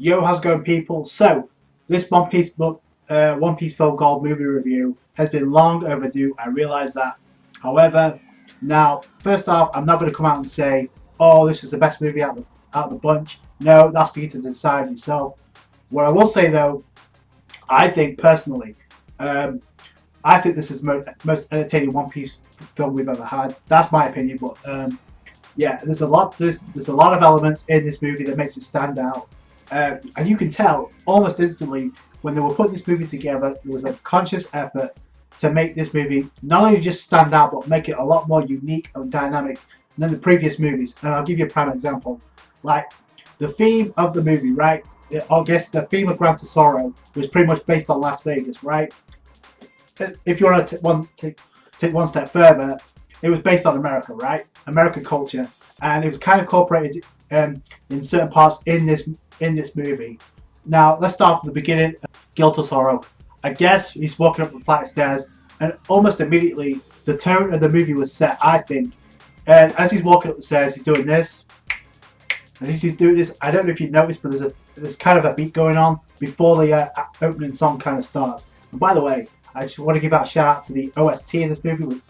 Yo, how's it going, people? So, this One Piece Film Gold movie review has been long overdue. I realise that. However, now, first off, I'm not going to come out and say, "Oh, this is the best movie out of the bunch." No, that's for you to decide yourself. What I will say though, I think personally, um, I think this is the most entertaining One Piece film we've ever had. That's my opinion, but yeah, there's a lot of elements in this movie that makes it stand out, and you can tell almost instantly when they were putting this movie together. There was a conscious effort to make this movie not only just stand out, but make it a lot more unique and dynamic than the previous movies. And I'll give you a prime example, like the theme of the movie, right? I guess the theme of Gran Tesoro was pretty much based on Las Vegas, right? If you want to take one step further, it was based on America, right? American culture, and it was kind of incorporated in certain parts in this movie. Now let's start from the beginning. Gil Tesoro, I guess he's walking up the flight of stairs, and almost immediately the tone of the movie was set, I think. And as he's walking up the stairs, he's doing this, and as he's doing this, I don't know if you noticed, but there's kind of a beat going on before the opening song kind of starts. And by the way, I just want to give out a shout out to the OST in this movie.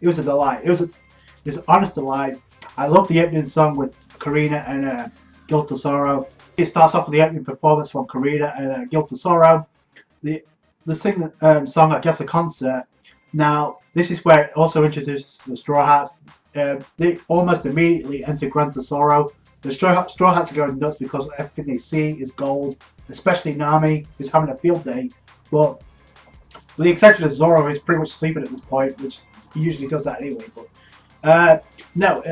It was a delight. It was an honest delight. I love the opening song with Karina and Gil Tesoro. It starts off with the opening performance from Karina and Gil Tesoro. The sing song, I guess, a concert. Now this is where it also introduces the Straw Hats. They almost immediately enter Gran Tesoro. The Straw Hats are going nuts because everything they see is gold, especially Nami, who's having a field day. But with the exception of Zoro, who's pretty much sleeping at this point, which he usually does that anyway. But no,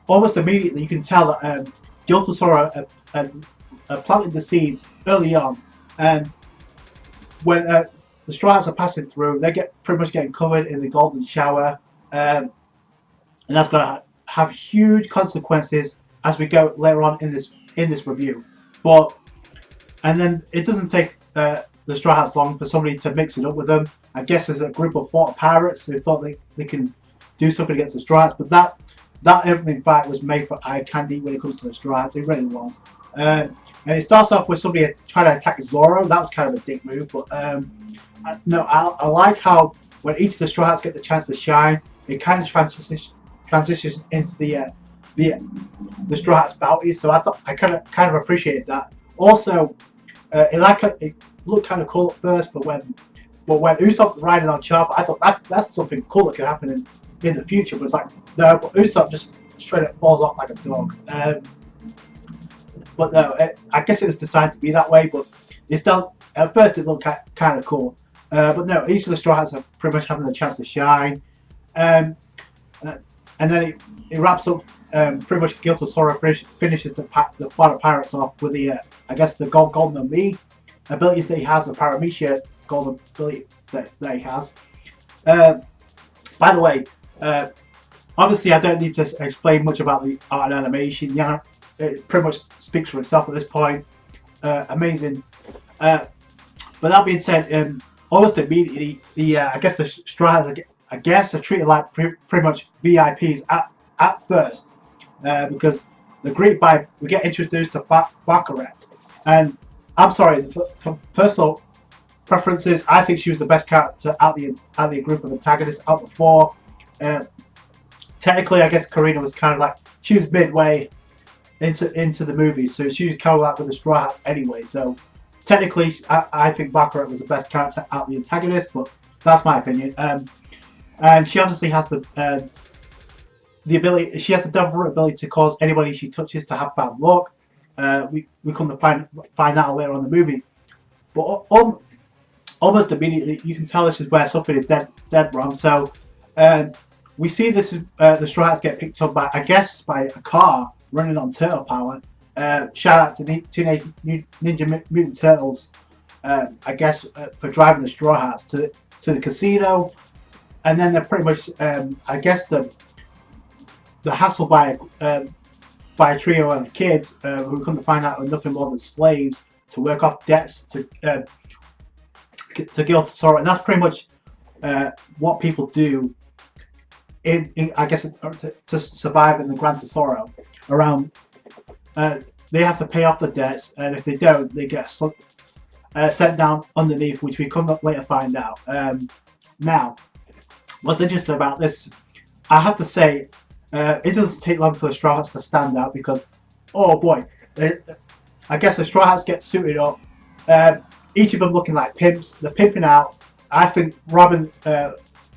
almost immediately you can tell that Gil Tesoro planted the seeds early on, and when the Straw Hats are passing through, they get pretty much getting covered in the golden shower, and that's going to have huge consequences as we go later on in this review. And then it doesn't take the Straw Hats long for somebody to mix it up with them. I guess there's a group of water pirates who thought they can do something against the Straw Hats, but that opening fight was made for eye candy when it comes to the Straw Hats. It really was. And it starts off with somebody trying to attack Zoro. That was kind of a dick move, but no, I like how when each of the Straw Hats get the chance to shine, it kind of transitions into the Straw Hats bounties. So I kind of appreciated that. Also, it looked kind of cool at first, but when Usopp riding on Chopper, I thought that's something cool that could happen in the future. But it's like, no, but Usopp just straight up falls off like a dog. But no, I guess it was designed to be that way. But it's done. At first, it looked kind of cool. But no, each of the Straw Hats are pretty much having the chance to shine. And then it wraps up. Pretty much Gil Tesoro finishes the Flight of Pirates off with the I guess the Golden Lee abilities that he has, the Paramecia golden ability that he has. By the way, obviously I don't need to explain much about the art and animation. Yeah, it pretty much speaks for itself at this point. Amazing. But that being said, almost immediately, I guess the Straw Hats are treated like pretty much VIPs at first, because we get introduced to Baccarat, and I'm sorry, for personal preferences, I think she was the best character out the group of antagonists out the four. Technically, I guess Karina was kind of like, she was midway into the movie, so she was kind of like with the Straw Hats anyway. So technically, I think Baccarat was the best character out the antagonist, but that's my opinion. And she obviously has the ability. She has the double ability to cause anybody she touches to have bad luck. We come to find out later on in the movie, but almost immediately you can tell this is where something is dead wrong. So we see this the Straw Hats get picked up by a car running on turtle power. Shout out to Teenage Ninja Mutant Turtles, I guess, for driving the Straw Hats to the casino, and then they're pretty much I guess the hassle by a trio of kids who come to find out are nothing more than slaves to work off debts to Gil Tesoro, and that's pretty much what people do in I guess to survive in the Gran Tesoro around they have to pay off the debts, and if they don't, they get sent down underneath, which we come up later find out. Now, what's interesting about this, I have to say, it doesn't take long for the Straw Hats to stand out because, oh boy, I guess the Straw Hats get suited up. Each of them looking like pimps. They're pimping out. I think Robin,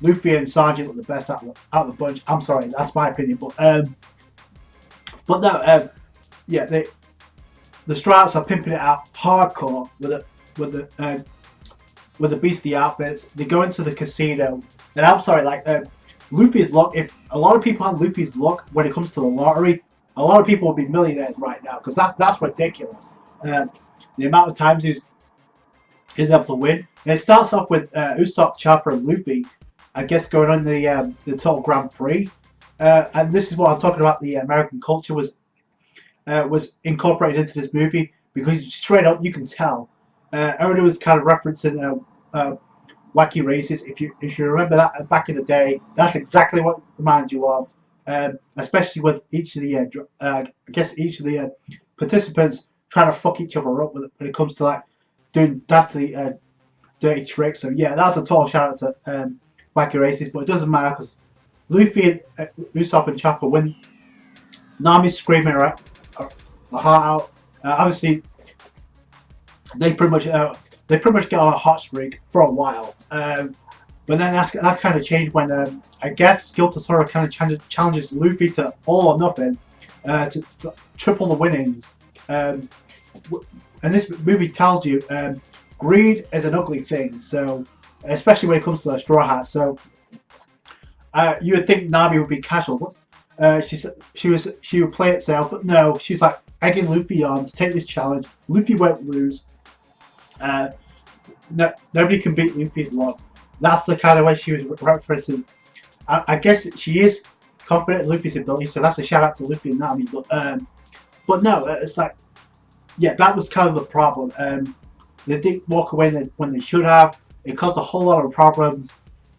Luffy, and Sergeant look the best out of the bunch. I'm sorry, that's my opinion, but no, yeah, the Straw Hats are pimping it out hardcore with the beastly outfits. They go into the casino, and I'm sorry, like Luffy's luck. If a lot of people have Luffy's luck when it comes to the lottery, a lot of people will be millionaires right now because that's ridiculous. The amount of times he's able to win. And it starts off with Usopp, Chopper, and Luffy, I guess, going on the Total Grand Prix. And this is what I'm talking about. The American culture was incorporated into this movie because straight up you can tell. Oda was kind of referencing wacky races. If you remember that back in the day, that's exactly what it reminds you of. Especially with each of the I guess each of the participants trying to fuck each other up when it comes to like doing dastardly dirty tricks. So yeah, that's a total shout out to wacky races, but it doesn't matter because Luffy and Usopp and Chopper win. Nami's screaming her heart out. Obviously, they pretty much get on a hot streak for a while. But then that's kind of changed when I guess Giltosora kind of challenges Luffy to all or nothing to triple the winnings. And this movie tells you greed is an ugly thing. So especially when it comes to the Straw Hats. So you would think Nami would be casual. She would play it safe, but no, she's like egging Luffy on to take this challenge. Luffy won't lose. Nobody can beat Luffy's luck. That's the kind of way she was referencing. I guess she is confident in Luffy's ability, so that's a shout out to Luffy and Nami. But no, it's like, yeah, that was kind of the problem. They didn't walk away when they should have. It caused a whole lot of problems.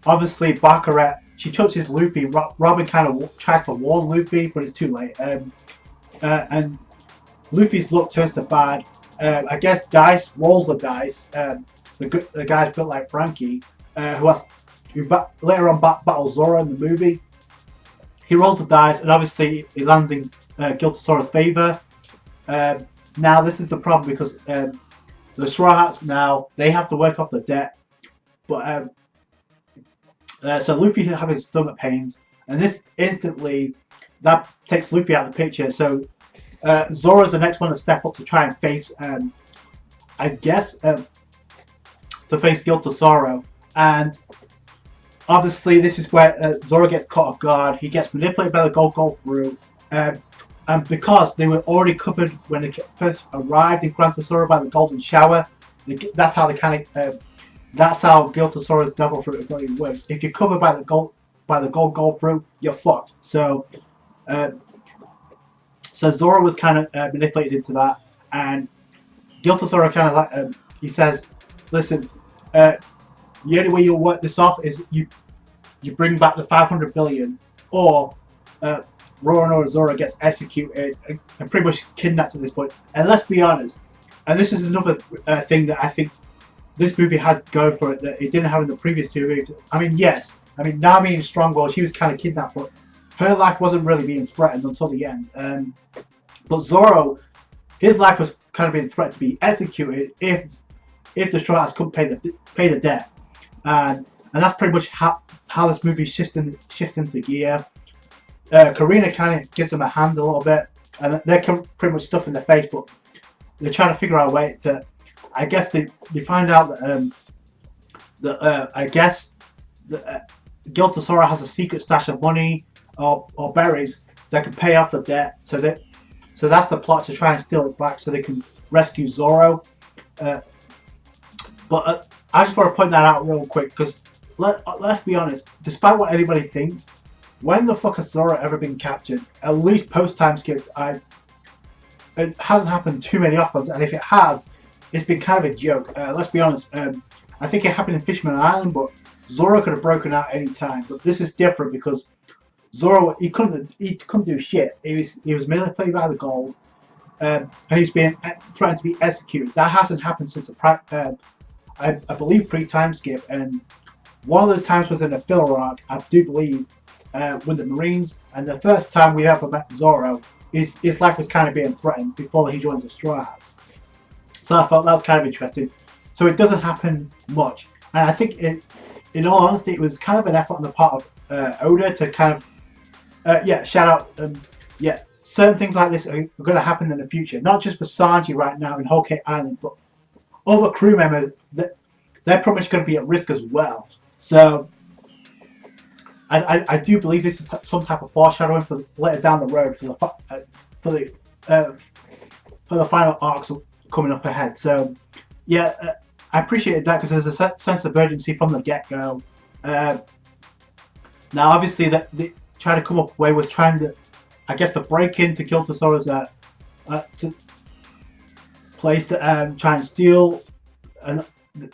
Obviously, Baccarat, she touches Luffy. Robin kind of tries to warn Luffy, but it's too late. And Luffy's luck turns to bad. I guess Dice rolls the dice. The guy's built like Frankie, who later on battles Zoro in the movie. He rolls the dice, and obviously he lands in Giltosora's favor. Now this is the problem because the Straw Hats now they have to work off the debt, but so Luffy having stomach pains, and this instantly that takes Luffy out of the picture. So Zoro's the next one to step up to try and face, I guess, to face Giltosoro, and obviously this is where Zoro gets caught off guard. He gets manipulated by the Gold Fruit. And because they were already covered when they first arrived in Gran Tesoro by the Golden Shower, that's how that's how Giltosoro's Devil Fruit ability works. If you're covered by the Gold Fruit, you're fucked. So Zoro was kind of manipulated into that, and Giltosoro kind of like he says, "Listen, the only way you'll work this off is you bring back the 500 billion, or Roronoa Zoro gets executed and pretty much kidnapped at this point." And let's be honest, and this is another thing that I think this movie had going for it that it didn't have in the previous two movies. I mean, yes, Nami in Strongbow, she was kind of kidnapped, but her life wasn't really being threatened until the end. But Zoro, his life was kind of being threatened to be executed if the Straw Hats couldn't pay the debt, and that's pretty much how this movie shifts into gear. Karina kind of gives them a hand a little bit, and they're pretty much stuff in their face, but they're trying to figure out a way to. I guess they find out that I guess that Giltosoro has a secret stash of money or berries that can pay off the debt. So that's the plot, to try and steal it back so they can rescue Zoro. But I just want to point that out real quick because let's be honest. Despite what anybody thinks, when the fuck has Zoro ever been captured? At least post time skip, it hasn't happened too many often, and if it has, it's been kind of a joke. Let's be honest. I think it happened in Fisherman Island, but Zoro could have broken out any time. But this is different because Zoro he couldn't do shit. He was manipulated by the gold. and he's being threatened to be executed. That hasn't happened since I believe pre-time skip, and one of those times was in a filler arc, I do believe, with the Marines. And the first time we ever met Zoro, his life was kind of being threatened before he joins the Straw Hats. So I felt that was kind of interesting. So it doesn't happen much, and I think in all honesty, it was kind of an effort on the part of Oda to kind of shout out. Certain things like this are going to happen in the future, not just for Sanji right now in Whole Cake Island, but other crew members, they're pretty much going to be at risk as well. So I do believe this is some type of foreshadowing for later down the road for the final arcs coming up ahead. So yeah, I appreciated that because there's a sense of urgency from the get-go. Now obviously they trying to come up with a way with trying to, I guess, to break into Giltasoro's place to try and steal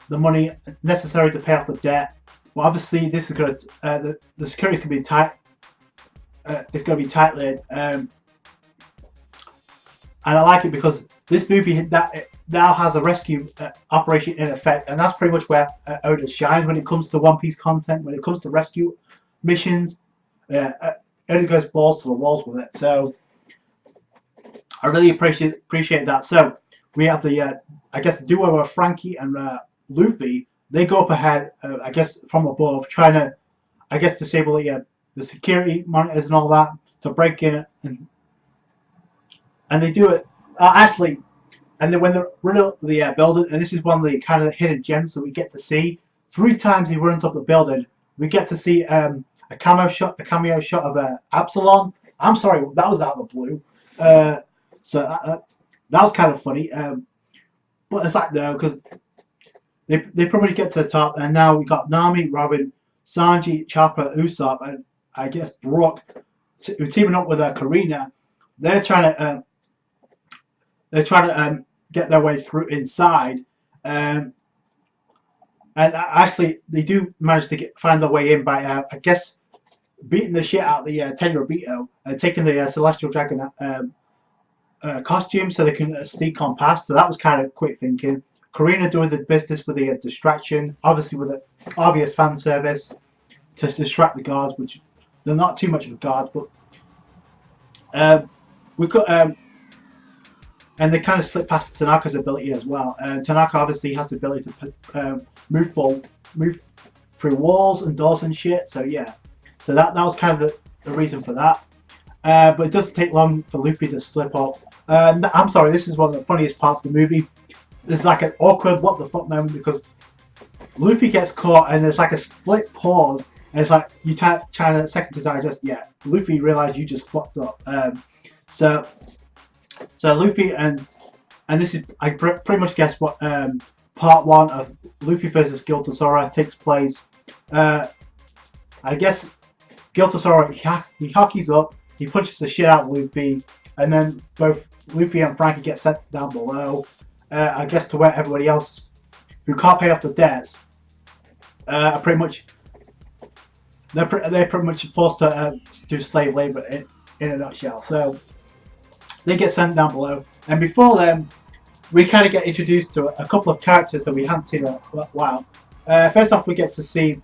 the money necessary to pay off the debt. Well, obviously this is going to the security is going to be tight. It's going to be tight-lidded, and I like it because this movie that now has a rescue operation in effect, and that's pretty much where Oda shines when it comes to One Piece content. When it comes to rescue missions, Oda goes balls to the walls with it. So I really appreciate that. So we have the I guess the duo of Frankie and Luffy. They go up ahead, I guess from above, trying to, I guess, disable the security monitors and all that to break in, and they do it actually. And then when they're in the building, and this is one of the kind of hidden gems that we get to see. 3 times he runs up the building, we get to see a cameo shot of Absalom. I'm sorry, that was out of the blue. So that was kind of funny. But it's like, no, because they probably get to the top, and now we got Nami, Robin, Sanji, Chopper, Usopp, and I guess Brook teaming up with Karina. They're trying to get their way through inside, and actually they do manage to find their way in by I guess beating the shit out of the Tenryubito and taking the Celestial Dragon costume so they can sneak on past. So that was kind of quick thinking. Karina doing the business with the distraction, obviously with the obvious fan service to distract the guards, which they're not too much of a guard, but we could. And they kind of slip past Tanaka's ability as well. Tanaka obviously has the ability to move through walls and doors and shit. So yeah, so that was kind of the reason for that. But it doesn't take long for Luffy to slip up. I'm sorry, this is one of the funniest parts of the movie. There's like an awkward what the fuck moment because Luffy gets caught and there's like a split pause and it's like you trying a second to digest. Yeah, Luffy realized you just fucked up. So Luffy and this is I pretty much guess what part 1 of Luffy versus Giltasoro takes place. I guess Giltasoro he hockeys up, he punches the shit out of Luffy, and then both Luffy and Frankie get sent down below. I guess to where everybody else who can't pay off the debts are pretty much they're pretty much forced to do slave labor in a nutshell. So they get sent down below, and before then, we kind of get introduced to a couple of characters that we haven't seen in a while. First off, we get to see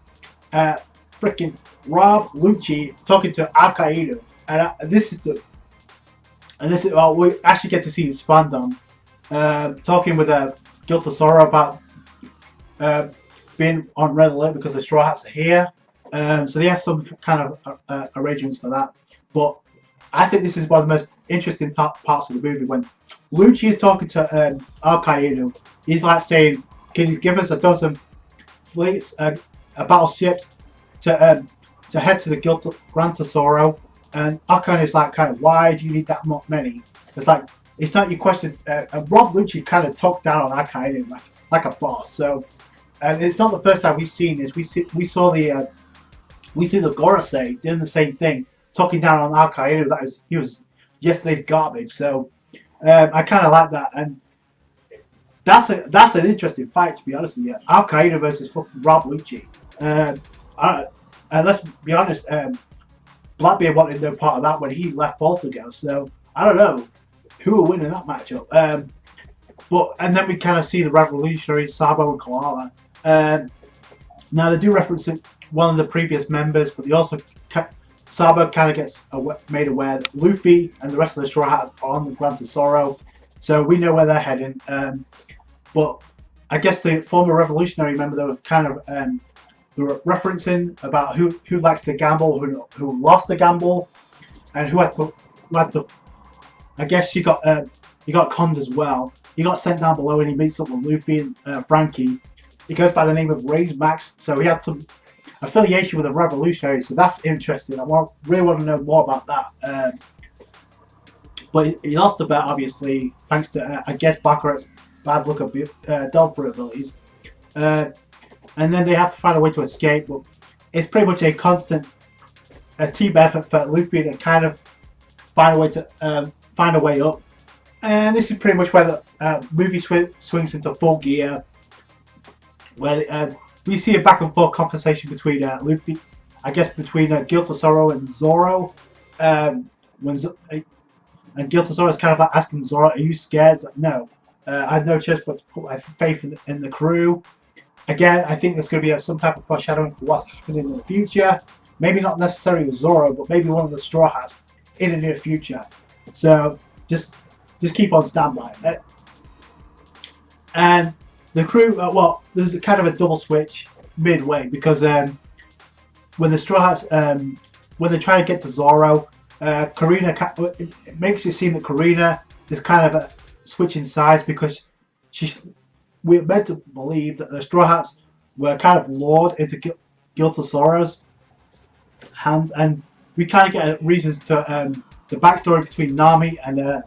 freaking Rob Lucci talking to Al-Qaeda, and we actually get to see Spandam talking with Giltasoro about being on red alert because the Straw Hats are here. So they have some kind of arrangements for that, but I think this is one of the most interesting parts of the movie when Lucci is talking to Al-Qaeda. He's like saying, "Can you give us a dozen fleets, battleships, to head to the Gran Tesoro?" And Al-Qaeda is like, "Kind of, why do you need that many?" It's like it's not your question. And Rob Lucci kind of talks down on Al-Qaeda like a boss. So, and it's not the first time we've seen this. We saw the Gorosei doing the same thing, talking down on Al-Qaeda. He was yesterday's garbage. So I kind of like that, and that's an interesting fight, to be honest with you. Al-Qaeda versus fucking Rob Lucci. And let's be honest, Blackbeard wanted no part of that when he left Baltigo. So I don't know. who will win in that matchup. And then we kind of see the revolutionaries, Sabo and Koala. Now they do reference one of the previous members, but they also Sabo kind of gets made aware that Luffy and the rest of the Straw Hats are on the Grand of Sorrow, so we know where they're heading. But I guess the former revolutionary member, they were kind of they were referencing about who likes to gamble, who lost the gamble, and who had to. I guess he got conned as well. He got sent down below and he meets up with Luffy and Frankie. He goes by the name of Ray's Max, so he had some affiliation with the revolutionary, so that's interesting. Really want to know more about that. But he lost the bet, obviously, thanks to, I guess, Baccarat's bad luck of Delphi abilities. And then they have to find a way to escape, but it's pretty much a constant team effort for Luffy to kind of find a way up. And this is pretty much where the movie swings into full gear, where we see a back and forth conversation between Luffy, I guess between Guilt of Sorrow and Zoro. And Guilt of Sorrow is kind of like asking Zoro, "Are you scared?" Like, no, I have no choice but to put my faith in the crew. Again, I think there's going to be some type of foreshadowing for what's happening in the future. Maybe not necessarily with Zoro, but maybe one of the Straw Hats in the near future. So just keep on standby. And the crew, well, there's a kind of a double switch midway, because when the Straw Hats, when they try to get to Zoro, Karina, it makes it seem that Karina is kind of a switching sides, because we're meant to believe that the Straw Hats were kind of lured into Guilt of Sorrow's hands, and we kind of get reasons to the backstory between Nami and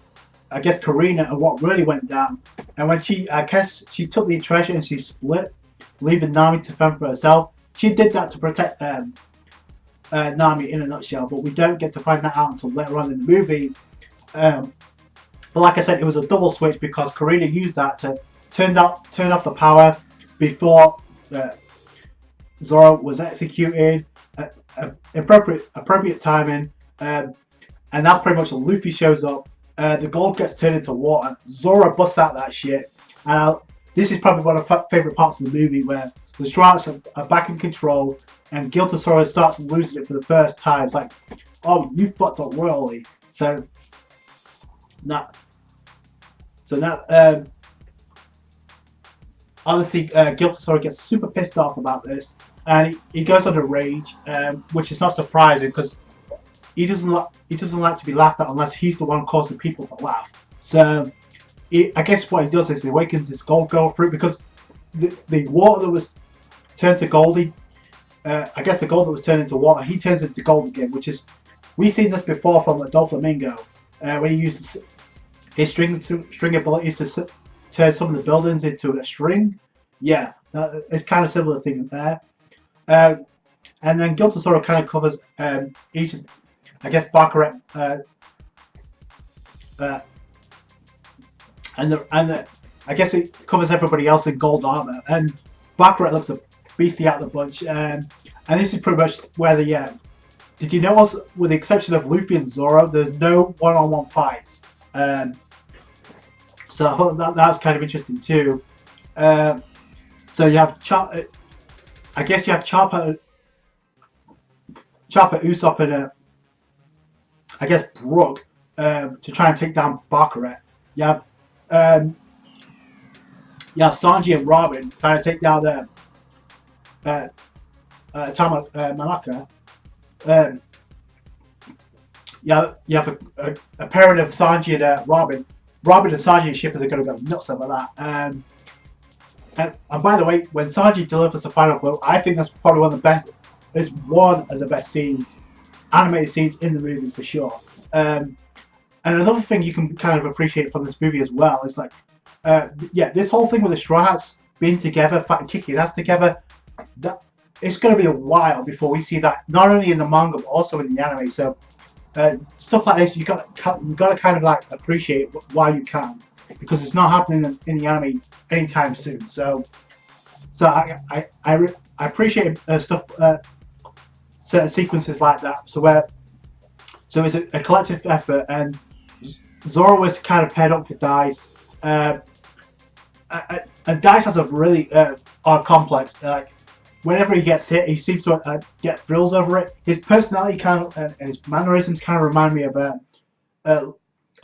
I guess Karina and what really went down. And when I guess she took the treasure and she split, leaving Nami to fend for herself. She did that to protect Nami in a nutshell, but we don't get to find that out until later on in the movie. But like I said, it was a double switch, because Karina used that to turn off the power before Zoro was executed. Appropriate timing, and that's pretty much when Luffy shows up. The gold gets turned into water. Zoro busts out that shit. This is probably one of my favourite parts of the movie, where the Straw Hats are back in control, and Guilt of Sorrow starts losing it for the first time. It's like, oh, you fucked up royally. So now, honestly, Guilt of Sorrow gets super pissed off about this, and he goes under rage, which is not surprising, because he doesn't like to be laughed at unless he's the one causing people to laugh. So I guess what he does is he awakens this gold girl fruit, because the water that was turned to gold, I guess the gold that was turned into water, he turns into gold again, which is, we've seen this before from Doflamingo, when he used his string abilities to turn some of the buildings into a string. Yeah, it's kind of similar thing there. And then Guilt of Sorrow kind of covers each, I guess, Baccarat, I guess it covers everybody else in gold armor, and Baccarat looks a beastie out of the bunch. And this is pretty much where did you notice, with the exception of Luffy and Zoro, there's no one-on-one fights. So I thought that's kind of interesting too. So you have I guess you have Chopper, Usopp, and I guess Brook to try and take down Baccarat. You have Sanji and Robin trying to take down Manaka. You have a pairing of Sanji and Robin. Robin and Sanji and Shippers are going to go nuts over that. And by the way, when Sanji delivers the final blow, I think that's probably one of the best. It's one of the best scenes, animated scenes in the movie for sure. And another thing you can kind of appreciate from this movie as well is like, this whole thing with the Straw Hats being together, fighting, kicking ass together. That it's going to be a while before we see that, not only in the manga but also in the anime. So stuff like this, you got to kind of like appreciate while you can, because it's not happening in the anime anytime soon. So I appreciate stuff, certain sequences like that. So it's a collective effort, and Zoro was kind of paired up with Dice. And Dice has a really odd complex. Like whenever he gets hit, he seems to get thrills over it. His personality kind of and his mannerisms kind of remind me of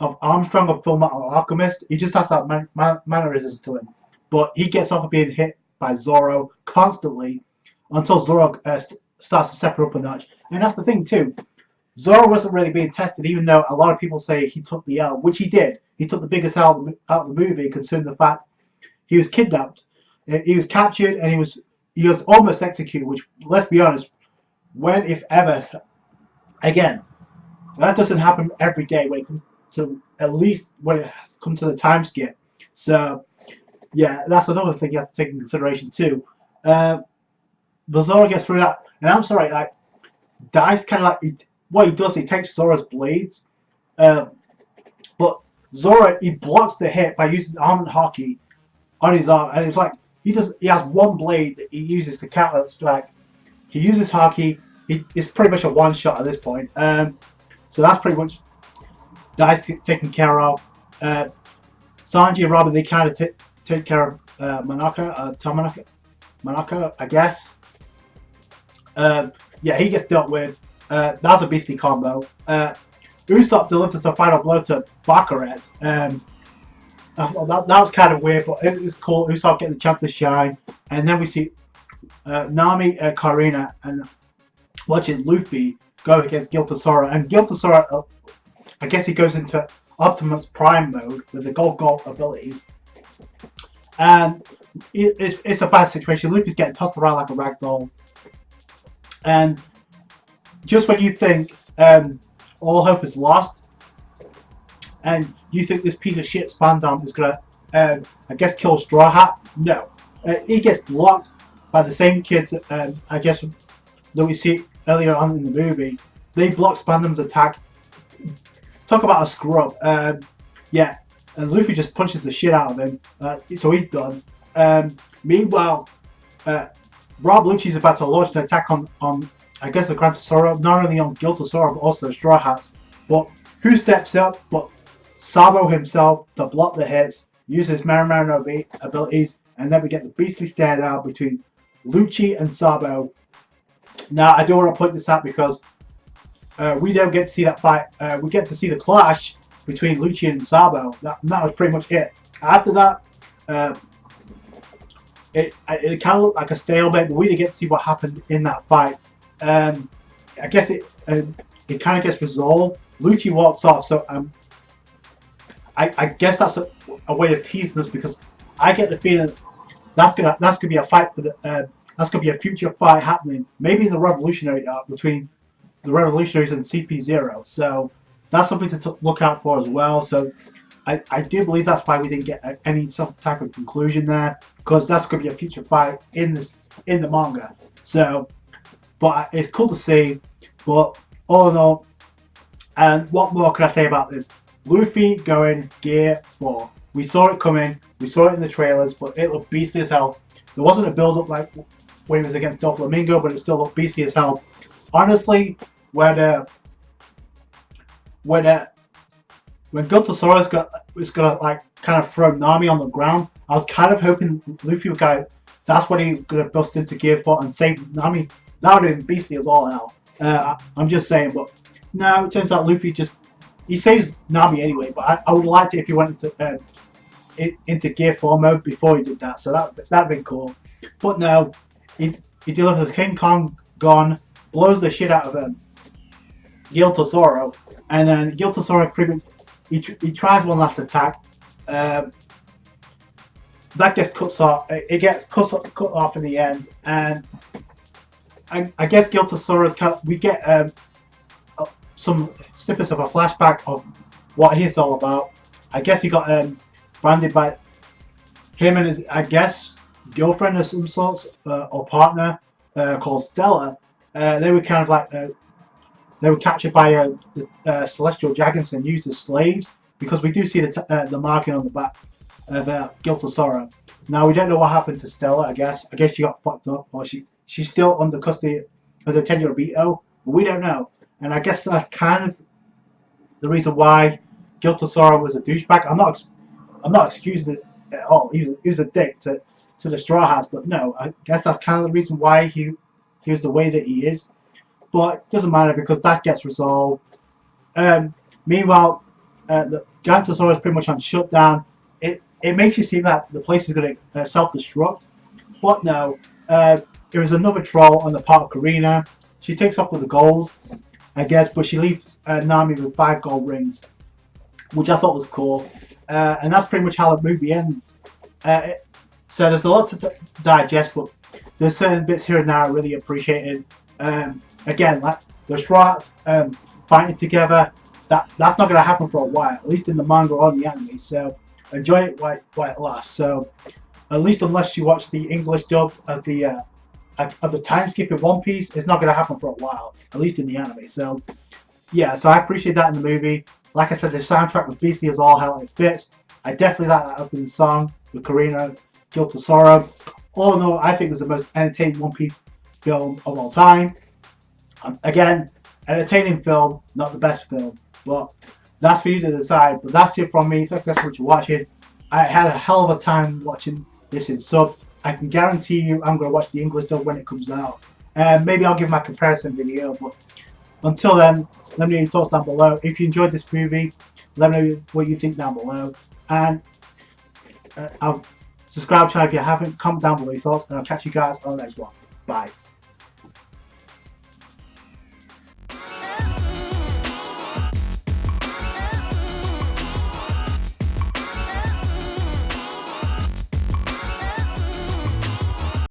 Armstrong of Fullmetal Alchemist. He just has that mannerisms to him. But he gets off of being hit by Zoro constantly until Zoro starts to step up a notch. And that's the thing too. Zoro wasn't really being tested, even though a lot of people say he took the L, which he did. He took the biggest L out of the movie, considering the fact he was kidnapped, he was captured, and he was almost executed. Which, let's be honest, when if ever, again, that doesn't happen every day. When it comes to at least when it comes to the time skip. So yeah, that's another thing you have to take into consideration too. But Zoro gets through that, and I'm sorry, like Dice kind of like what he does. He takes Zoro's blades, but Zoro he blocks the hit by using Almond Hockey on his arm, and it's like he has one blade that he uses to counter strike. He uses Hockey. It's pretty much a one shot at this point. So that's pretty much Dice taken care of. Sanji and Robin they kind of take care of Monaka, I guess. Yeah, he gets dealt with. That's a beastly combo. Usopp delivers the final blow to Bakaret. That was kind of weird, but it was cool. Usopp getting a chance to shine. And then we see Nami, Karina, and watching Luffy go against Giltosora. And Giltosora, I guess he goes into Optimus Prime mode with the Gold abilities. And it's a bad situation. Luffy's getting tossed around like a ragdoll. And just when you think all hope is lost, and you think this piece of shit Spandam is gonna, I guess, kill Straw Hat, no. He gets blocked by the same kids, I guess, that we see earlier on in the movie. They block Spandam's attack. Talk about a scrub. Yeah, and Luffy just punches the shit out of him, so he's done. Meanwhile, Rob Lucci's about to launch an attack on I guess the Grand Tesoro, not only on Giltosora but also the Straw Hats. But who steps up but Sabo himself to block the hits, uses Marimarino abilities, and then we get the beastly standout between Lucci and Sabo. Now I do want to point this out because we don't get to see that fight. We get to see the clash between Lucci and Sabo. That was pretty much it. After that, it kind of looked like a stalemate, but we didn't get to see what happened in that fight. I guess it kind of gets resolved. Lucci walks off, so I guess that's a way of teasing us because I get the feeling that's gonna be a fight for that's gonna be a future fight happening, maybe in the Revolutionary arc between the Revolutionaries and CP0. So that's something to look out for as well. So I do believe that's why we didn't get any some type of conclusion there, because that's gonna be a future fight in the manga. So. But it's cool to see. But all in all, and what more can I say about this? Luffy going Gear 4. We saw it coming. We saw it in the trailers, but it looked beastly as hell. There wasn't a build-up like when he was against Doflamingo, but it still looked beastly as hell. Honestly, when Giltosora was gonna like kind of throw Nami on the ground, I was kind of hoping Luffy would go. That's when he was gonna bust into Gear 4 and save Nami. That would have been beastly as all hell. I'm just saying, but no, it turns out Luffy he saves Nami anyway. But I would like to if he went into Gear 4 mode before he did that. So that'd been cool. But no, he delivers King Kong Gon, blows the shit out of Giltosora, and then Giltosora pretty much he tries one last attack. That gets cut off. It gets cut off in the end, and I guess Giltosora's we get some snippets of a flashback of what he's all about. I guess he got branded by him and his, I guess, girlfriend of some sort or partner called Stella. They were kind of like they were captured by the Celestial Dragons and used as slaves, because we do see the marking on the back of Giltosora. Now we don't know what happened to Stella. I guess she got fucked up, or she's still under custody of the Tenryubito. We don't know, and I guess that's kind of the reason why Giltasora was a douchebag. I'm not excusing it at all. He was a dick to the Straw Hats, but no, I guess that's kind of the reason why he was the way that he is. But it doesn't matter because that gets resolved. Meanwhile, the Giltasora is pretty much on shutdown. It makes you seem that the place is going to self-destruct, but no. There is another troll on the part of Karina. She takes off with the gold, I guess, but she leaves Nami with 5 gold rings, which I thought was cool. And that's pretty much how the movie ends. So there's a lot to digest, but there's certain bits here and there I really appreciated. Again, like the Straw Hats fighting together, that's not going to happen for a while, at least in the manga or the anime. So enjoy it while it lasts. So at least unless you watch the English dub of the time skip in One Piece, it's not going to happen for a while, at least in the anime. So yeah, so I appreciate that in the movie. Like I said, the soundtrack was beastly as all hell. It fits. I definitely like that opening song with Karina, Giltasora. All in all, I think it was the most entertaining One Piece film of all time. Again, entertaining film, not the best film, but that's for you to decide. But that's it from me. Thank you so much for watching. I had a hell of a time watching this in sub. I can guarantee you I'm going to watch the English dub when it comes out. Maybe I'll give my comparison video, but until then, let me know your thoughts down below. If you enjoyed this movie, let me know what you think down below. And I'll subscribe to the channel if you haven't. Comment down below your thoughts, and I'll catch you guys on the next one. Bye.